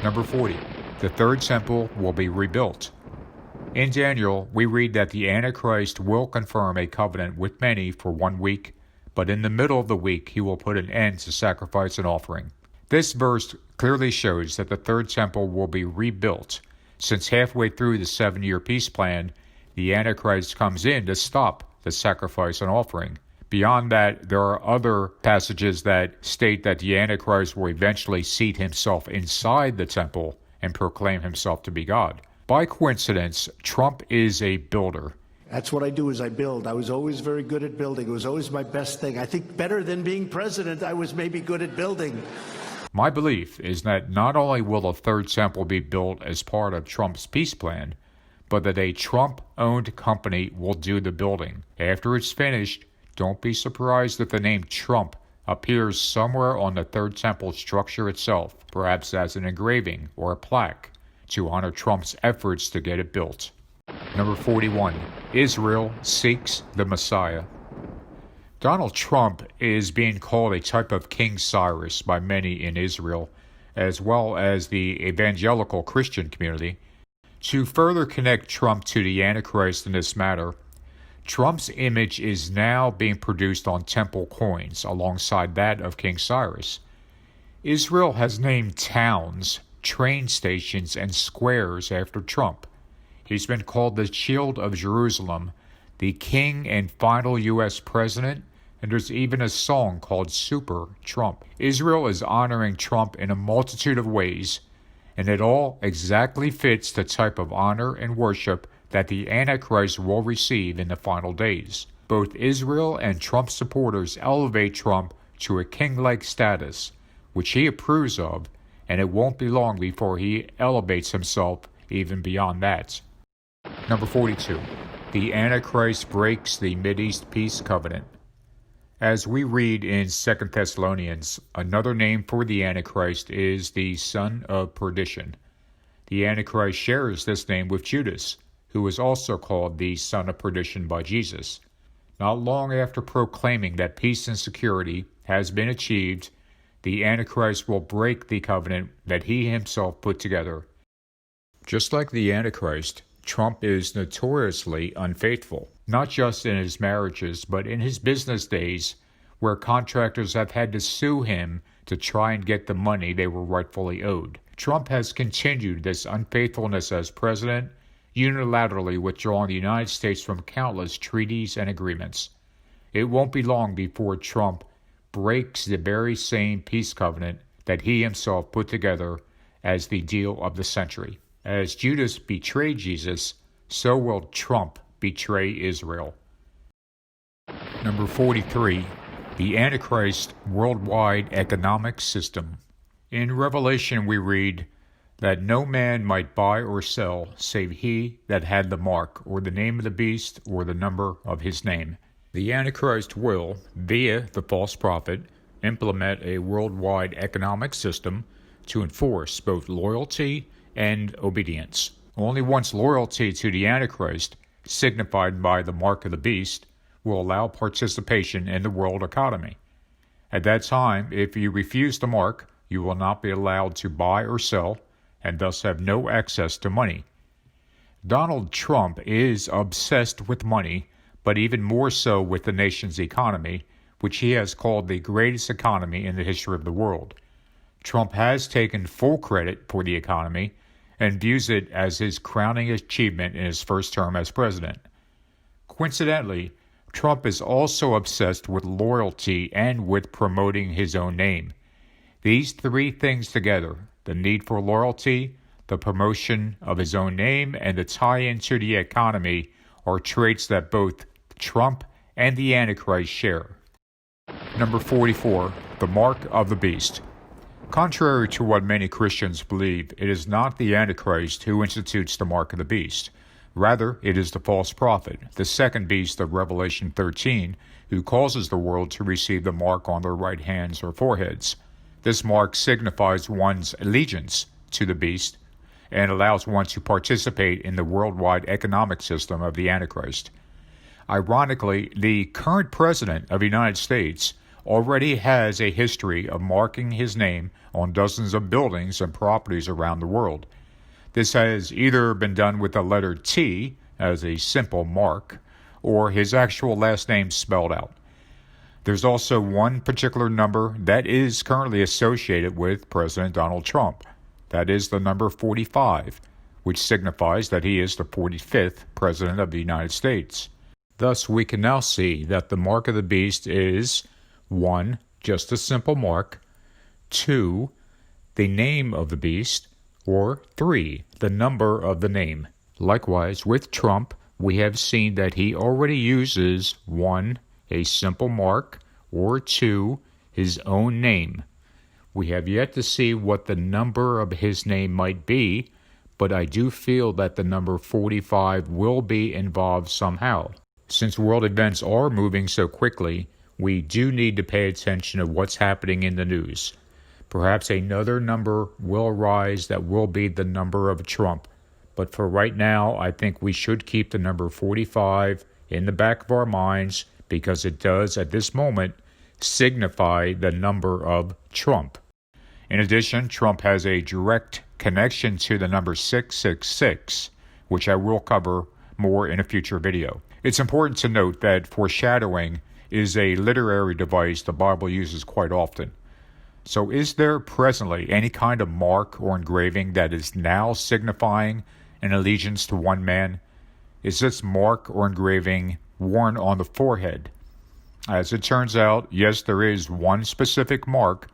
Number 40. The third temple will be rebuilt. In Daniel, we read that the Antichrist will confirm a covenant with many for 1 week, but in the middle of the week he will put an end to sacrifice and offering. This verse clearly shows that the third temple will be rebuilt, since halfway through the 7-year peace plan, the Antichrist comes in to stop the sacrifice and offering. Beyond that, there are other passages that state that the Antichrist will eventually seat himself inside the temple and proclaim himself to be God. By coincidence, Trump is a builder. That's what I do, is I build. I was always very good at building. It was always my best thing. I think better than being president, I was maybe good at building. My belief is that not only will a third temple be built as part of Trump's peace plan, but that a Trump-owned company will do the building. After it's finished, don't be surprised if the name Trump appears somewhere on the third temple structure itself, perhaps as an engraving or a plaque, to honor Trump's efforts to get it built. Number 41. Israel seeks the Messiah. Donald Trump is being called a type of King Cyrus by many in Israel, as well as the evangelical Christian community. To further connect Trump to the Antichrist in this matter, Trump's image is now being produced on temple coins alongside that of King Cyrus. Israel has named towns, train stations, and squares after Trump. He's been called the Shield of Jerusalem, the King and final U.S. President, and there's even a song called Super Trump. Israel is honoring Trump in a multitude of ways, and it all exactly fits the type of honor and worship that the Antichrist will receive in the final days. Both Israel and Trump supporters elevate Trump to a king-like status, which he approves of, and it won't be long before he elevates himself even beyond that. Number 42. The Antichrist breaks the Mideast peace covenant. As we read in 2 Thessalonians, another name for the Antichrist is the son of perdition. The Antichrist shares this name with Judas, who is also called the son of perdition by Jesus. Not long after proclaiming that peace and security has been achieved, the Antichrist will break the covenant that he himself put together. Just like the Antichrist, Trump is notoriously unfaithful, not just in his marriages, but in his business days, where contractors have had to sue him to try and get the money they were rightfully owed. Trump has continued this unfaithfulness as president, unilaterally withdrawing the United States from countless treaties and agreements. It won't be long before Trump breaks the very same peace covenant that he himself put together as the deal of the century. As Judas betrayed Jesus, so will Trump betray Israel. Number 43. The Antichrist Worldwide Economic System. In Revelation we read that no man might buy or sell save he that had the mark, or the name of the beast, or the number of his name. The Antichrist will, via the false prophet, implement a worldwide economic system to enforce both loyalty and obedience. Only once loyalty to the Antichrist, signified by the mark of the beast, will allow participation in the world economy. At that time, if you refuse the mark, you will not be allowed to buy or sell, and thus have no access to money. Donald Trump is obsessed with money, but even more so with the nation's economy, which he has called the greatest economy in the history of the world. Trump has taken full credit for the economy and views it as his crowning achievement in his first term as president. Coincidentally, Trump is also obsessed with loyalty and with promoting his own name. These three things together, the need for loyalty, the promotion of his own name, and the tie-in to the economy, are traits that both Trump and the Antichrist share. Number 44. The Mark of the Beast. Contrary to what many Christians believe, it is not the Antichrist who institutes the mark of the beast. Rather, it is the false prophet, the second beast of Revelation 13, who causes the world to receive the mark on their right hands or foreheads. This mark signifies one's allegiance to the beast and allows one to participate in the worldwide economic system of the Antichrist. Ironically, the current president of the United States already has a history of marking his name on dozens of buildings and properties around the world. This has either been done with the letter T as a simple mark, or his actual last name spelled out. There's also one particular number that is currently associated with President Donald Trump. That is the number 45, which signifies that he is the 45th President of the United States. Thus, we can now see that the mark of the beast is 1. Just a simple mark, 2. The name of the beast, or 3. The number of the name. Likewise, with Trump, we have seen that he already uses 1. A simple mark, or 2. His own name. We have yet to see what the number of his name might be, but I do feel that the number 45 will be involved somehow. Since world events are moving so quickly, we do need to pay attention to what's happening in the news. Perhaps another number will rise that will be the number of Trump. But for right now, I think we should keep the number 45 in the back of our minds because it does, at this moment, signify the number of Trump. In addition, Trump has a direct connection to the number 666, which I will cover more in a future video. It's important to note that foreshadowing is a literary device the Bible uses quite often. So is there presently any kind of mark or engraving that is now signifying an allegiance to one man? Is this mark or engraving worn on the forehead? As it turns out, yes, there is one specific mark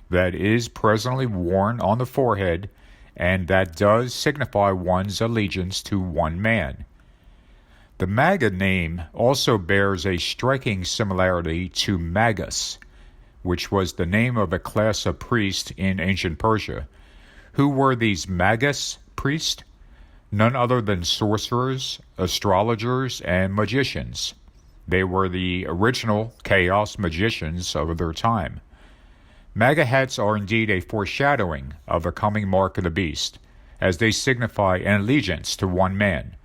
that is presently worn on the forehead, and that does signify one's allegiance to one man. The MAGA name also bears a striking similarity to Magus, which was the name of a class of priests in ancient Persia. Who were these Magus priests? None other than sorcerers, astrologers, and magicians. They were the original chaos magicians of their time. MAGA hats are indeed a foreshadowing of a coming mark of the beast, as they signify an allegiance to one man,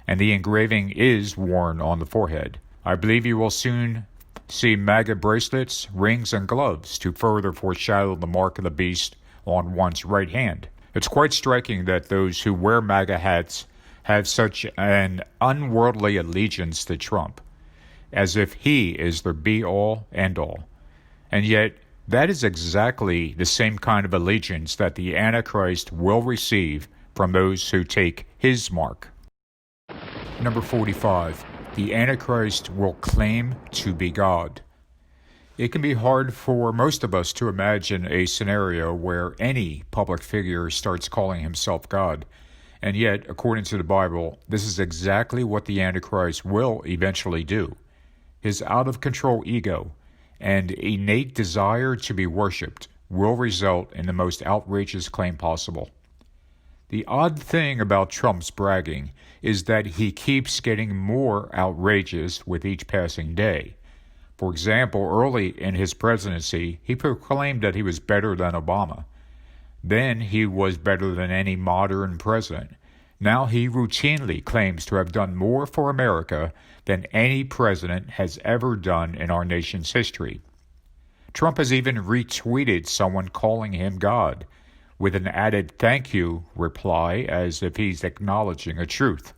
and the engraving is worn on the forehead. I believe you will soon see MAGA bracelets, rings, and gloves to further foreshadow the mark of the beast on one's right hand. It's quite striking that those who wear MAGA hats have such an unworldly allegiance to Trump, as if he is their be-all, end-all. And yet, that is exactly the same kind of allegiance that the Antichrist will receive from those who take his mark. Number 45. The Antichrist will claim to be God. It can be hard for most of us to imagine a scenario where any public figure starts calling himself God. And yet, according to the Bible, this is exactly what the Antichrist will eventually do. His out-of-control ego and innate desire to be worshipped will result in the most outrageous claim possible. The odd thing about Trump's bragging is that he keeps getting more outrageous with each passing day. For example, early in his presidency, he proclaimed that he was better than Obama. Then he was better than any modern president. Now he routinely claims to have done more for America than any president has ever done in our nation's history. Trump has even retweeted someone calling him God, with an added thank you reply as if he's acknowledging a truth.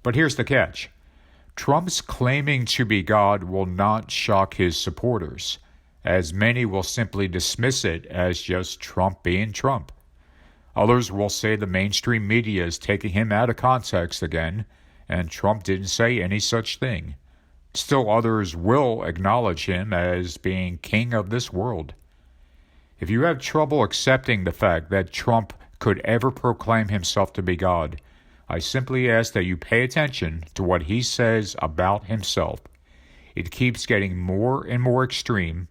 But here's the catch. Trump's claiming to be God will not shock his supporters, as many will simply dismiss it as just Trump being Trump. Others will say the mainstream media is taking him out of context again, and Trump didn't say any such thing. Still others will acknowledge him as being king of this world. If you have trouble accepting the fact that Trump could ever proclaim himself to be God, I simply ask that you pay attention to what he says about himself. It keeps getting more and more extreme,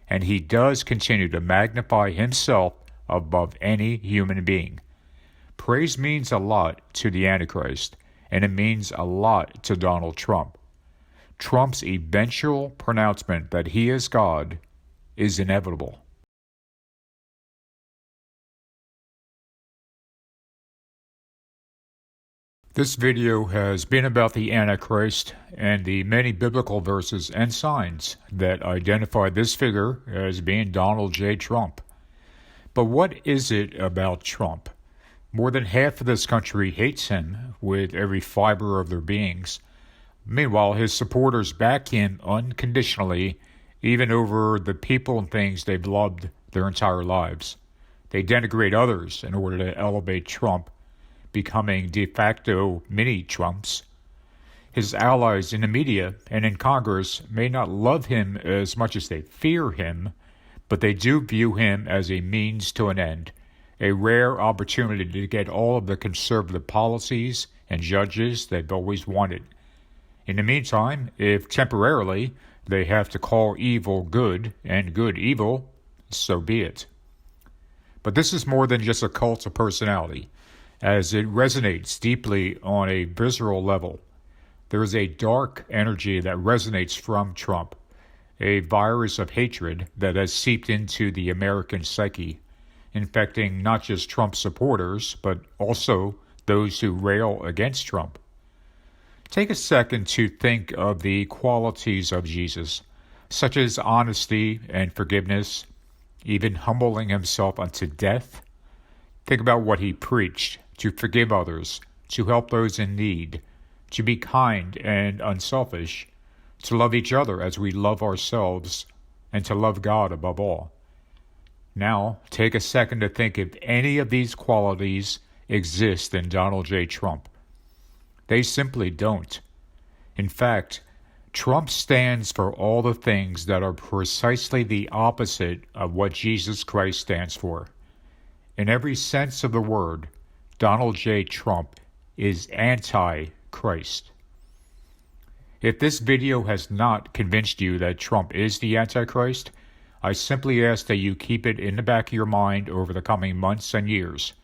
and he does continue to magnify himself above any human being. Praise means a lot to the Antichrist, and it means a lot to Donald Trump. Trump's eventual pronouncement that he is God is inevitable. This video has been about the Antichrist and the many biblical verses and signs that identify this figure as being Donald J. Trump. But what is it about Trump? More than half of this country hates him with every fiber of their beings. Meanwhile, his supporters back him unconditionally, even over the people and things they've loved their entire lives. They denigrate others in order to elevate Trump, becoming de facto mini-Trumps. His allies in the media and in Congress may not love him as much as they fear him, but they do view him as a means to an end, a rare opportunity to get all of the conservative policies and judges they've always wanted. In the meantime, if temporarily they have to call evil good and good evil, so be it. But this is more than just a cult of personality, as it resonates deeply on a visceral level. There is a dark energy that resonates from Trump, a virus of hatred that has seeped into the American psyche, infecting not just Trump supporters, but also those who rail against Trump. Take a second to think of the qualities of Jesus, such as honesty and forgiveness, even humbling himself unto death. Think about what he preached: to forgive others, to help those in need, to be kind and unselfish, to love each other as we love ourselves, and to love God above all. Now, take a second to think if any of these qualities exist in Donald J. Trump. They simply don't. In fact, Trump stands for all the things that are precisely the opposite of what Jesus Christ stands for. In every sense of the word, Donald J. Trump is anti-Christ. If this video has not convinced you that Trump is the Antichrist, I simply ask that you keep it in the back of your mind over the coming months and years.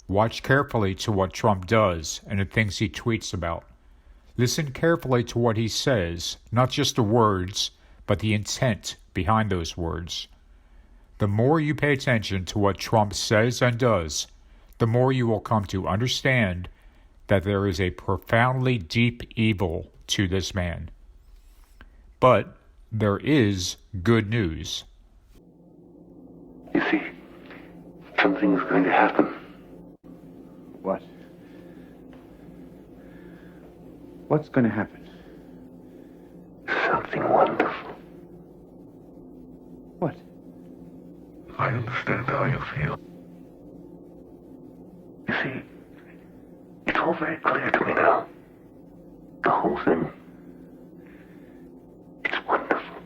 Watch carefully to what Trump does and the things he tweets about. Listen carefully to what he says, not just the words, but the intent behind those words. The more you pay attention to what Trump says and does, the more you will come to understand that there is a profoundly deep evil to this man. But there is good news. You see, something's going to happen. What? What's going to happen? Something wonderful. What? I understand how you feel. You see, it's all very clear to me now. The whole thing. It's wonderful.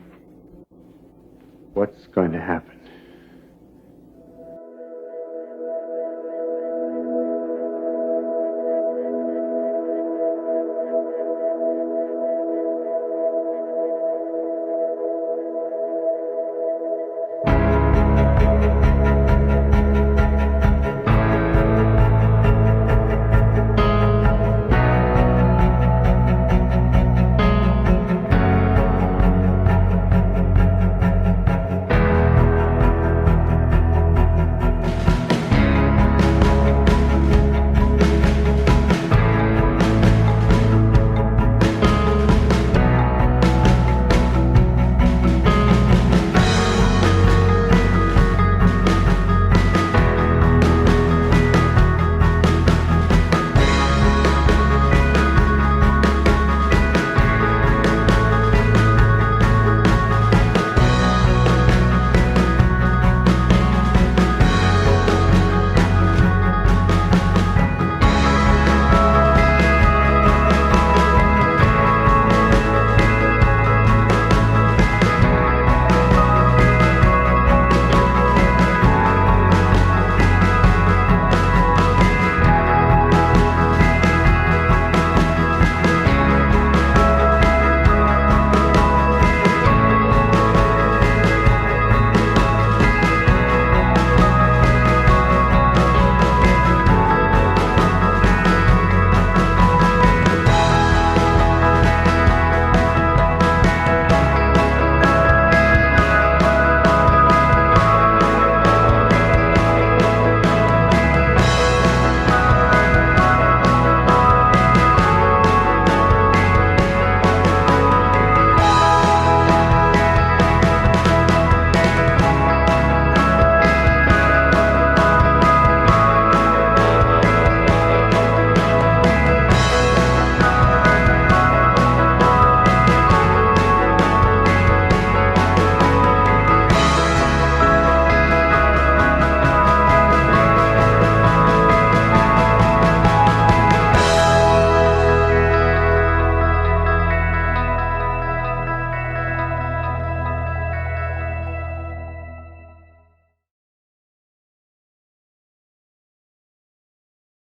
What's going to happen?